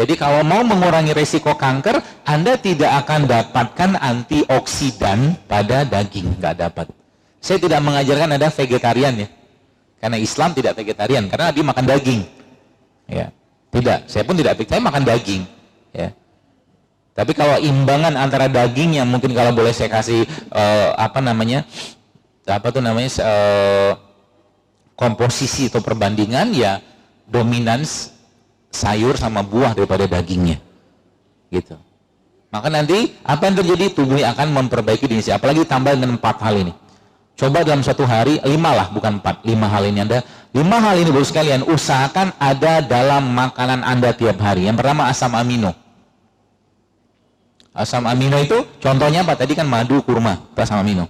Jadi kalau mau mengurangi resiko kanker, Anda tidak akan dapatkan antioksidan pada daging, nggak dapat. Saya tidak mengajarkan Anda vegetarian ya, karena Islam tidak vegetarian, karena Nabi makan daging. Ya, tidak. Saya pun tidak, saya makan daging. Ya. Tapi kalau imbangan antara daging yang mungkin kalau boleh saya kasih komposisi atau perbandingan ya dominans sayur sama buah daripada dagingnya, gitu. Maka nanti apa yang terjadi, tubuhnya akan memperbaiki diri sendiri. Apalagi tambah dengan 4 hal ini. Coba dalam satu hari 5 lah, bukan 4, 5 hal ini Anda. 5 hal ini baru sekalian usahakan ada dalam makanan Anda tiap hari. Yang pertama asam amino. Asam amino itu contohnya apa? Tadi kan madu, kurma, itu asam amino.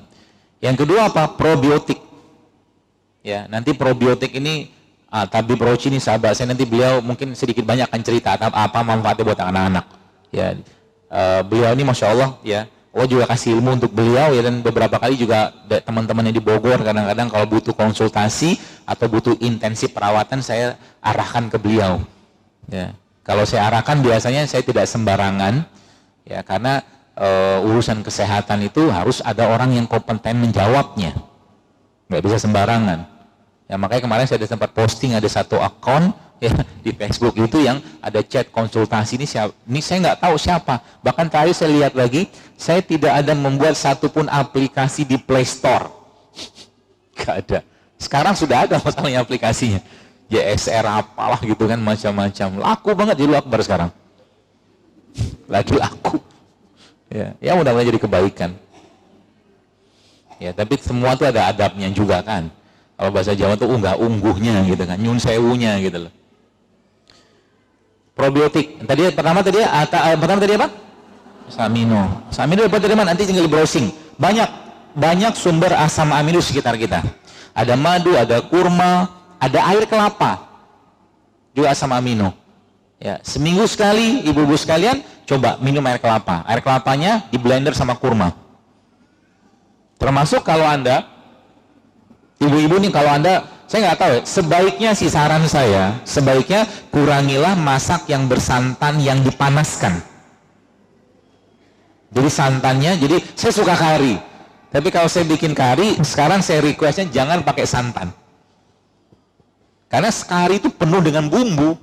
Yang kedua apa? Probiotik. Ya, nanti probiotik ini Tabib Roci ini sahabat saya, nanti beliau mungkin sedikit banyak akan cerita apa manfaatnya buat anak-anak. Ya, beliau ini masya Allah ya, Allah juga kasih ilmu untuk beliau ya, dan beberapa kali juga teman-teman yang di Bogor kadang-kadang kalau butuh konsultasi atau butuh intensif perawatan saya arahkan ke beliau. Ya, kalau saya arahkan biasanya saya tidak sembarangan ya, karena urusan kesehatan itu harus ada orang yang kompeten menjawabnya, nggak bisa sembarangan. Ya, makanya kemarin saya ada sempat posting ada satu akun ya di Facebook itu yang ada chat konsultasi ini siapa? Ini saya nggak tahu siapa. Bahkan tadi saya lihat lagi, saya tidak ada membuat satupun aplikasi di Play Store. Nggak ada. Sekarang sudah ada masalahnya aplikasinya. JSR apalah gitu kan, macam-macam. Laku banget di luar akbar sekarang. Lagi laku. Ya mudah-mudahan jadi kebaikan. Ya, tapi semua itu ada adabnya juga kan. Kalau bahasa Jawa tuh unggah ungguhnya gitu kan, nyun sewunya gitu loh. Probiotik. Pertama tadi apa? Asam amino. Asam amino dapat dari mana? Nanti tinggal browsing. Banyak sumber asam amino sekitar kita. Ada madu, ada kurma, ada air kelapa. Juga asam amino. Ya, seminggu sekali ibu-ibu sekalian coba minum air kelapa. Air kelapanya di blender sama kurma. Termasuk kalau Anda ibu-ibu nih, kalau Anda, saya nggak tahu ya, sebaiknya sih saran saya, sebaiknya kurangilah masak yang bersantan yang dipanaskan. Jadi santannya, jadi saya suka kari, tapi kalau saya bikin kari, sekarang saya requestnya jangan pakai santan. Karena kari itu penuh dengan bumbu.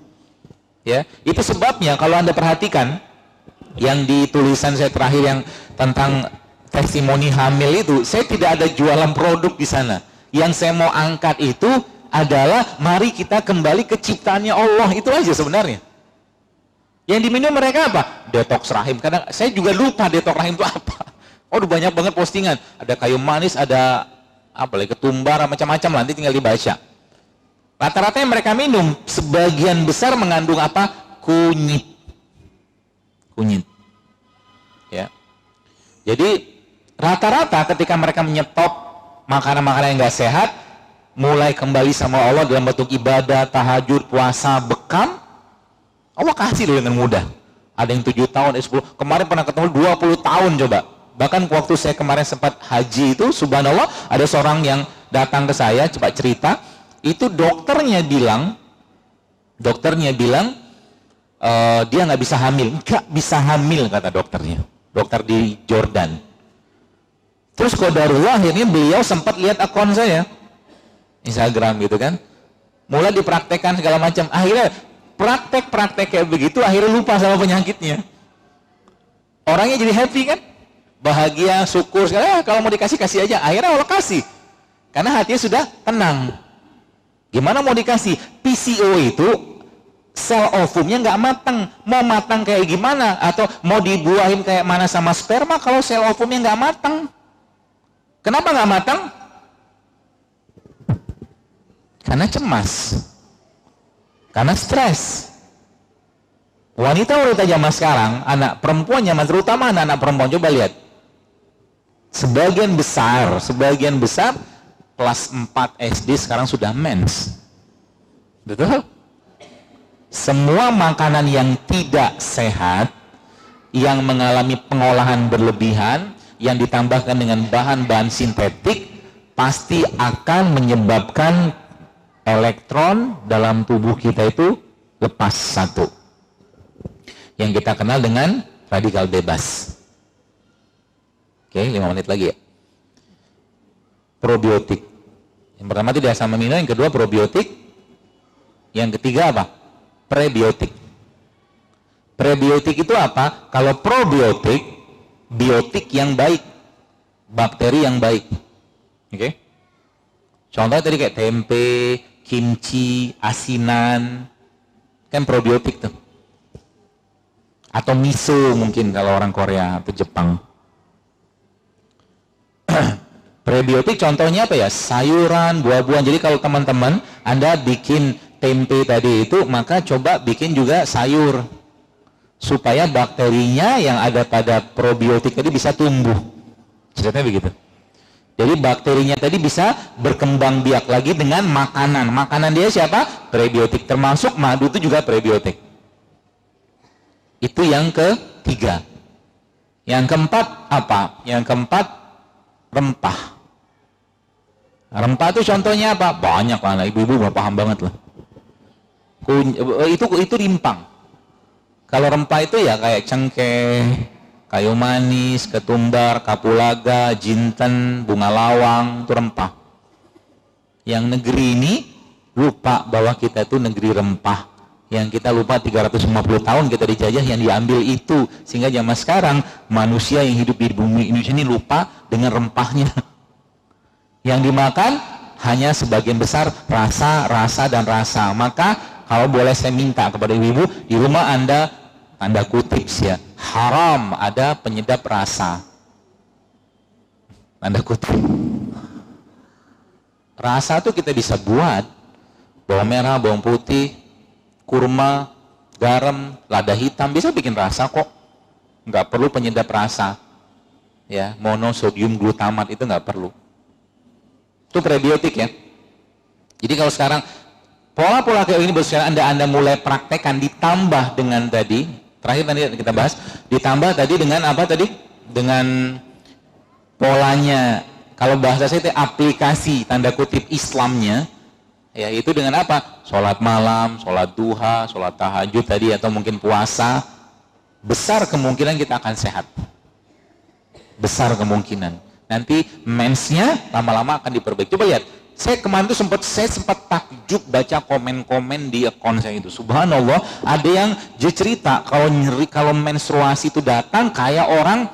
Ya, itu sebabnya kalau Anda perhatikan, yang di tulisan saya terakhir yang tentang testimoni hamil itu, saya tidak ada jualan produk di sana. Yang saya mau angkat itu adalah mari kita kembali ke ciptaannya Allah, itu aja sebenarnya. Yang diminum mereka apa? Detox rahim. Kadang saya juga lupa detox rahim itu apa. Oh, banyak banget postingan. Ada kayu manis, ada apa lagi, ketumbar, macam-macam, nanti tinggal dibaca. Rata-rata yang mereka minum sebagian besar mengandung apa? Kunyit. Ya. Jadi rata-rata ketika mereka menyetop makanan-makanan yang nggak sehat, mulai kembali sama Allah dalam bentuk ibadah, tahajud, puasa, bekam, Allah kasih dengan mudah. Ada yang 7 tahun, 10, kemarin pernah ketemu 20 tahun coba. Bahkan waktu saya kemarin sempat haji itu, subhanallah, ada seorang yang datang ke saya, coba cerita, itu dokternya bilang dia nggak bisa hamil, kata dokternya. Dokter di Jordan. Terus qadarullah akhirnya beliau sempat lihat akun saya Instagram gitu kan, mulai dipraktekkan segala macam, akhirnya praktek kayak begitu, akhirnya lupa sama penyakitnya. Orangnya jadi happy kan, bahagia, syukur segala, kalau mau dikasih kasih aja, akhirnya Allah kasih karena hatinya sudah tenang. Gimana mau dikasih? PCO itu sel ovumnya nggak matang, mau matang kayak gimana, atau mau dibuahin kayak mana sama sperma kalau sel ovumnya nggak matang. Kenapa nggak matang? Karena cemas, karena stres. Wanita zaman sekarang, anak perempuan zaman, terutama anak-anak perempuan, coba lihat, sebagian besar kelas 4 SD sekarang sudah mens. Betul? Semua makanan yang tidak sehat, yang mengalami pengolahan berlebihan, yang ditambahkan dengan bahan-bahan sintetik, pasti akan menyebabkan elektron dalam tubuh kita itu lepas satu. yang kita kenal dengan radikal bebas. Oke, 5 menit lagi ya. Probiotik. Yang pertama tidak asam amino, yang kedua probiotik. Yang ketiga apa? Prebiotik. Prebiotik itu apa? Kalau probiotik, biotik yang baik, bakteri yang baik. Oke? Contohnya tadi kayak tempe, kimchi, asinan, kan probiotik tuh. Atau miso mungkin kalau orang Korea atau Jepang. Prebiotik contohnya apa ya? Sayuran, buah-buahan. Jadi kalau teman-teman Anda bikin tempe tadi itu, maka coba bikin juga sayur. Supaya bakterinya yang ada pada probiotik tadi bisa tumbuh. Ceritanya begitu. Jadi bakterinya tadi bisa berkembang biak lagi dengan makanan. Makanan dia siapa? Prebiotik. Termasuk madu itu juga prebiotik. Itu yang ketiga. Yang keempat apa? Yang keempat rempah. Rempah itu contohnya apa? Banyak lah, ibu-ibu udah paham banget lah. Itu rimpang. Kalau rempah itu ya kayak cengkeh, kayu manis, ketumbar, kapulaga, jinten, bunga lawang, itu rempah. Yang negeri ini lupa bahwa kita itu negeri rempah. Yang kita lupa 350 tahun kita dijajah, yang diambil itu. Sehingga zaman sekarang manusia yang hidup di bumi Indonesia ini lupa dengan rempahnya. Yang dimakan hanya sebagian besar rasa, dan rasa. Maka kalau boleh saya minta kepada ibu-ibu, di rumah Anda, tanda kutip ya, haram ada penyedap rasa. Tanda kutip. Rasa tuh kita bisa buat bawang merah, bawang putih, kurma, garam, lada hitam, bisa bikin rasa kok. Nggak perlu penyedap rasa. Ya, monosodium glutamat itu nggak perlu. Itu prebiotik ya. Jadi kalau sekarang pola-pola kayak ini Anda mulai praktekkan, ditambah dengan tadi, terakhir tadi kita bahas, ditambah tadi dengan apa tadi? Dengan polanya, kalau bahasa saya itu aplikasi tanda kutip Islamnya, ya itu dengan apa? Sholat malam, sholat duha, sholat tahajud tadi, atau mungkin puasa, besar kemungkinan kita akan sehat. Besar kemungkinan. Nanti mensnya lama-lama akan diperbaiki. Coba lihat, saya kemarin tuh saya sempat takjub baca komen-komen di akun saya itu. Subhanallah, ada yang cerita kalau menstruasi itu datang kayak orang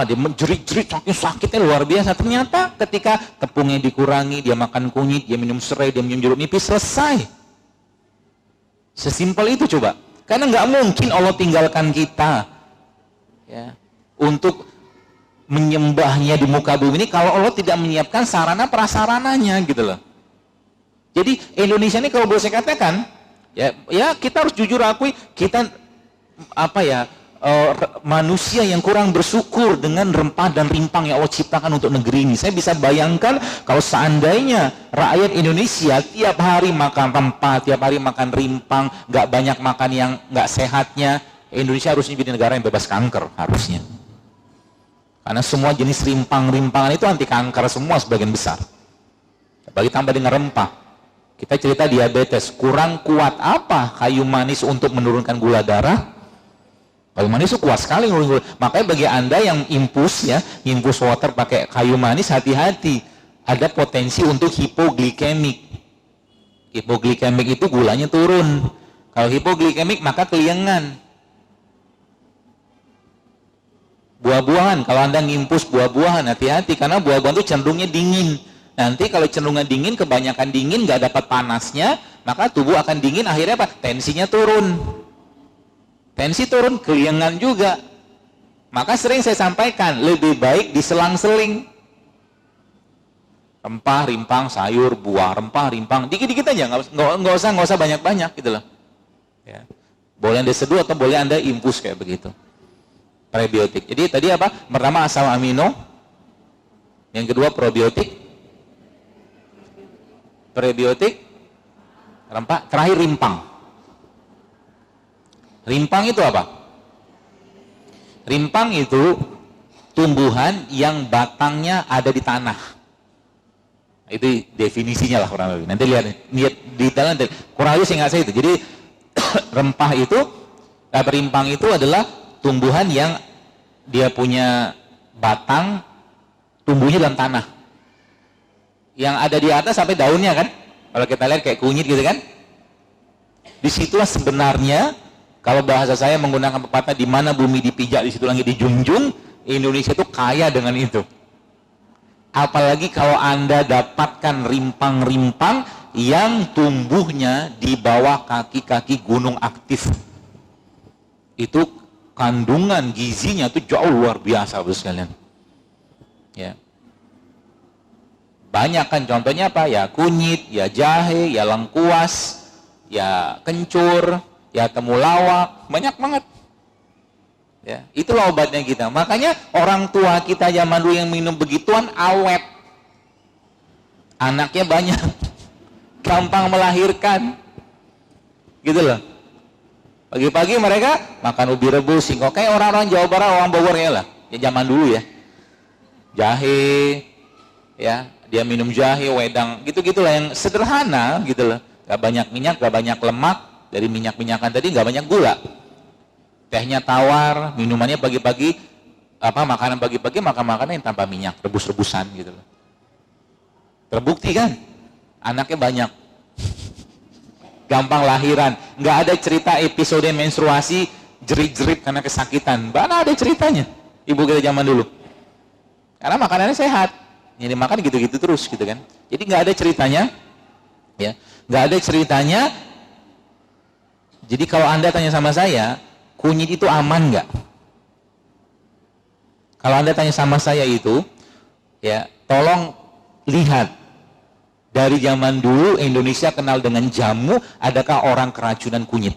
dia menjerit-jerit saking sakitnya luar biasa. Ternyata ketika tepungnya dikurangi, dia makan kunyit, dia minum serai, dia minum jeruk nipis, selesai. Sesimpel itu coba. Karena nggak mungkin Allah tinggalkan kita ya untuk menyembahnya di muka bumi ini kalau Allah tidak menyiapkan sarana prasarananya gitu loh. Jadi Indonesia ini kalau boleh saya katakan ya kita harus jujur akui kita manusia yang kurang bersyukur dengan rempah dan rimpang yang Allah ciptakan untuk negeri ini. Saya bisa bayangkan kalau seandainya rakyat Indonesia tiap hari makan rempah, tiap hari makan rimpang, nggak banyak makan yang nggak sehatnya, Indonesia harusnya jadi negara yang bebas kanker harusnya. Karena semua jenis rimpang-rimpangan itu anti kanker semua sebagian besar. Bagi tambah dengan rempah. Kita cerita diabetes, kurang kuat apa kayu manis untuk menurunkan gula darah? Kayu manis itu kuat sekali menurunkan gula. Makanya bagi Anda yang infus water pakai kayu manis, hati-hati. Ada potensi untuk hipoglikemik. Hipoglikemik itu gulanya turun. Kalau hipoglikemik maka keliengan. Buah-buahan, kalau Anda ngimpus buah-buahan, hati-hati karena buah-buahan itu cenderungnya dingin. Nanti kalau cenderungnya dingin, kebanyakan dingin, nggak dapat panasnya, maka tubuh akan dingin, akhirnya apa? Tensinya turun. Tensi turun, keliengan juga. Maka sering saya sampaikan, lebih baik diselang-seling. Rempah, rimpang, sayur, buah, rempah, rimpang, dikit-dikit aja, nggak usah banyak-banyak gitu loh. Ya. Boleh Anda seduh atau boleh Anda infus kayak begitu. Prebiotik. Jadi tadi apa? Pertama asam amino, yang kedua probiotik, prebiotik, rempah, terakhir rimpang. Rimpang itu apa? Rimpang itu tumbuhan yang batangnya ada di tanah. Itu definisinya lah kurang lebih. Nanti lihat di dalam kurang lebih saya nggak itu. Jadi rempah itu Tapi rimpang itu adalah tumbuhan yang dia punya batang, tumbuhnya dalam tanah. Yang ada di atas sampai daunnya kan? Kalau kita lihat kayak kunyit gitu kan? Disitulah sebenarnya, kalau bahasa saya menggunakan pepatah, di mana bumi dipijak, di situ langit dijunjung. Indonesia itu kaya dengan itu. Apalagi kalau Anda dapatkan rimpang-rimpang yang tumbuhnya di bawah kaki-kaki gunung aktif. Itu kandungan gizinya itu jauh luar biasa, Bapak sekalian. Ya. Banyak kan contohnya apa? Ya kunyit, ya jahe, ya lengkuas, ya kencur, ya temulawak, banyak banget. Ya, itulah obatnya kita. Makanya orang tua kita zaman dulu yang minum begituan awet. Anaknya banyak. Gampang melahirkan. Gitu loh. Pagi-pagi mereka makan ubi rebus, singkong. Kayak orang-orang Jawa Barat, orang Bogor ya lah. Ya zaman dulu ya. Jahe, ya, dia minum jahe, wedang, gitu-gitulah yang sederhana gitu loh. Gak banyak minyak, gak banyak lemak, dari minyak-minyakan tadi gak banyak gula. Tehnya tawar, minumannya pagi-pagi, makanan pagi-pagi, makan makanan yang tanpa minyak, rebus-rebusan gitu loh. Terbukti kan? Anaknya banyak. Gampang lahiran, nggak ada cerita episode menstruasi jerit-jerit karena kesakitan. Mana ada ceritanya ibu kita zaman dulu, karena makanannya sehat, jadi makan gitu-gitu terus gitu kan. Jadi nggak ada ceritanya, ya, nggak ada ceritanya. Jadi kalau Anda tanya sama saya, kunyit itu aman nggak? Kalau Anda tanya sama saya itu, ya, tolong lihat. Dari zaman dulu Indonesia kenal dengan jamu, adakah orang keracunan kunyit?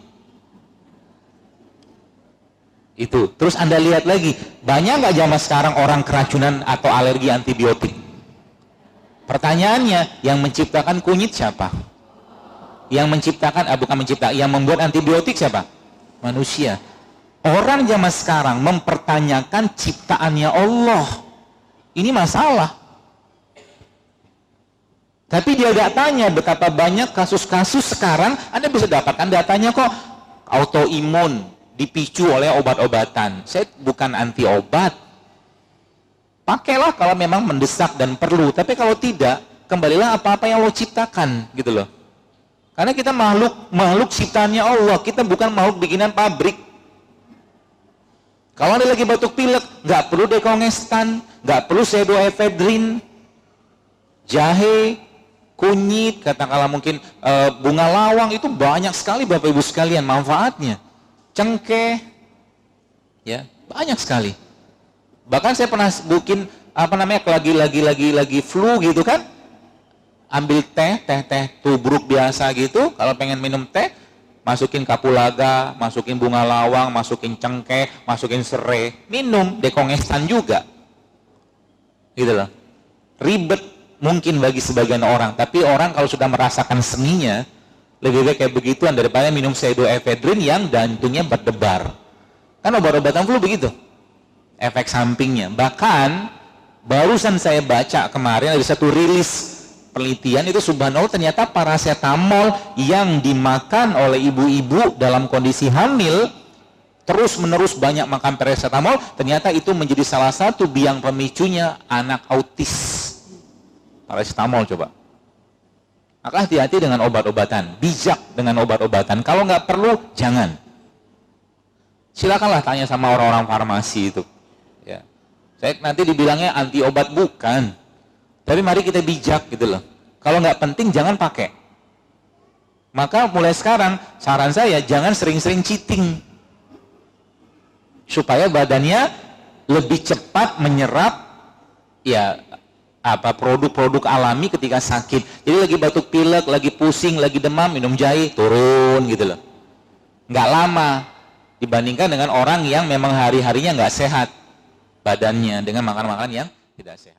Itu. Terus Anda lihat lagi, banyak nggak zaman sekarang orang keracunan atau alergi antibiotik? Pertanyaannya, yang menciptakan kunyit siapa? Yang menciptakan, yang membuat antibiotik siapa? Manusia. Orang zaman sekarang mempertanyakan ciptaannya Allah. Ini masalah. Tapi dia gak tanya betapa banyak kasus-kasus sekarang. Anda bisa dapatkan datanya kok, autoimun dipicu oleh obat-obatan. Saya bukan anti obat. Pakailah kalau memang mendesak dan perlu. Tapi kalau tidak, kembalilah apa-apa yang lo ciptakan gitu loh. Karena kita makhluk ciptaannya Allah. Kita bukan makhluk bikinan pabrik. Kalau Anda lagi batuk pilek, gak perlu dekongestan, gak perlu pseudoephedrine, jahe, kunyit, katakanlah mungkin bunga lawang, itu banyak sekali Bapak Ibu sekalian manfaatnya. Cengkeh, ya, banyak sekali. Bahkan saya pernah bikin lagi flu gitu kan, ambil teh tubruk biasa gitu. Kalau pengen minum teh, masukin kapulaga, masukin bunga lawang, masukin cengkeh, masukin serai, minum, dekongestan juga. Gitu loh. Ribet mungkin bagi sebagian orang, tapi orang kalau sudah merasakan seninya, lebih baik kayak begituan daripada minum pseudoephedrine yang jantungnya berdebar. Kan obat-obatan flu begitu, efek sampingnya. Bahkan barusan saya baca kemarin ada satu rilis penelitian, itu subhanallah ternyata paracetamol yang dimakan oleh ibu-ibu dalam kondisi hamil, terus-menerus banyak makan paracetamol, ternyata itu menjadi salah satu biang pemicunya anak autis. Paracetamol coba. Maka hati-hati dengan obat-obatan, bijak dengan obat-obatan. Kalau nggak perlu, jangan. Silakanlah tanya sama orang-orang farmasi itu. Ya. Saya nanti dibilangnya anti obat, bukan. Tapi mari kita bijak gitu loh. Kalau nggak penting, jangan pakai. Maka mulai sekarang, saran saya jangan sering-sering cheating. Supaya badannya lebih cepat menyerap, ya, produk-produk alami ketika sakit. Jadi lagi batuk pilek, lagi pusing, lagi demam, minum jahe, turun gitu loh. Nggak lama dibandingkan dengan orang yang memang hari-harinya nggak sehat badannya dengan makan-makan yang tidak sehat.